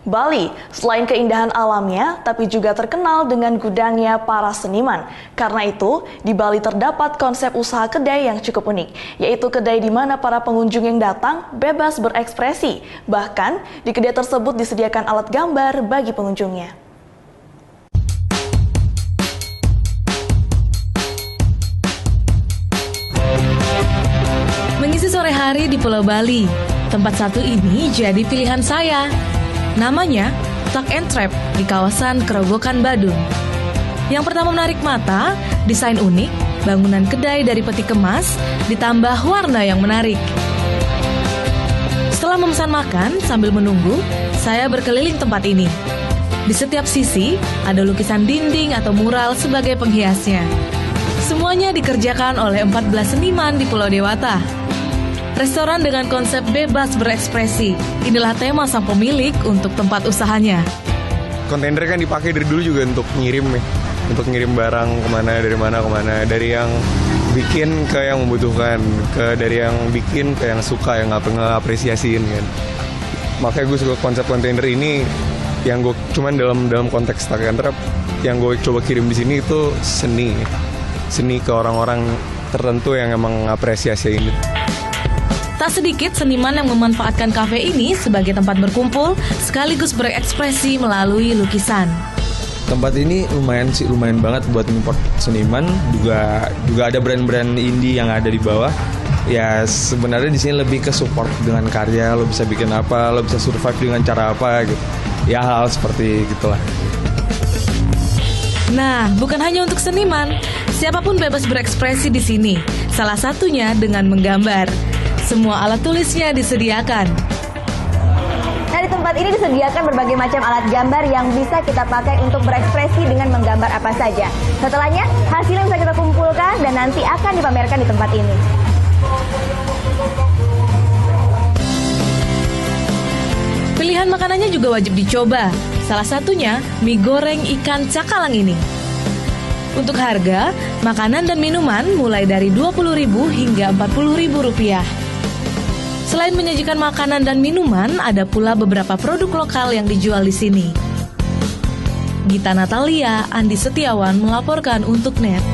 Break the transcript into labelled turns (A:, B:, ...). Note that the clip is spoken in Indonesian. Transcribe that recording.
A: Bali, selain keindahan alamnya, tapi juga terkenal dengan gudangnya para seniman. Karena itu, di Bali terdapat konsep usaha kedai yang cukup unik, yaitu kedai di mana para pengunjung yang datang bebas berekspresi. Bahkan, di kedai tersebut disediakan alat gambar bagi pengunjungnya.
B: Mengisi sore hari di Pulau Bali, tempat satu ini jadi pilihan saya. Namanya Tuck and Trap di kawasan Kerobokan, Badung. Yang pertama menarik mata, desain unik, bangunan kedai dari peti kemas, ditambah warna yang menarik. Setelah memesan makan, sambil menunggu, saya berkeliling tempat ini. Di setiap sisi, ada lukisan dinding atau mural sebagai penghiasnya. Semuanya dikerjakan oleh 14 seniman di Pulau Dewata. Restoran dengan konsep bebas berekspresi. Inilah tema sang pemilik untuk tempat usahanya.
C: Kontainer kan dipakai dari dulu juga untuk ngirim ya. Untuk ngirim barang kemana, dari mana kemana. Dari yang bikin ke yang membutuhkan. Dari yang bikin ke yang suka, yang ngapresiasiin kan. Makanya gue suka konsep kontainer ini. Yang gue cuman dalam konteks Tuck and Trap, yang gue coba kirim di sini itu seni. Seni ke orang-orang tertentu yang emang ngapresiasi ini.
B: Tak sedikit seniman yang memanfaatkan kafe ini sebagai tempat berkumpul sekaligus berekspresi melalui lukisan.
D: Tempat ini lumayan banget buat import seniman, juga ada brand-brand indie yang ada di bawah. Ya sebenarnya di sini lebih ke support dengan karya, lo bisa bikin apa, lo bisa survive dengan cara apa gitu. Ya hal seperti gitulah.
B: Nah, bukan hanya untuk seniman, siapapun bebas berekspresi di sini. Salah satunya dengan menggambar. Semua alat tulisnya disediakan.
E: Nah, di tempat ini disediakan berbagai macam alat gambar yang bisa kita pakai untuk berekspresi dengan menggambar apa saja. Setelahnya, hasilnya bisa kita kumpulkan dan nanti akan dipamerkan di tempat ini.
B: Pilihan makanannya juga wajib dicoba. Salah satunya mie goreng ikan cakalang ini. Untuk harga, makanan dan minuman mulai dari Rp20.000 hingga Rp40.000. Selain menyajikan makanan dan minuman, ada pula beberapa produk lokal yang dijual di sini. Gita Natalia, Andi Setiawan melaporkan untuk NET.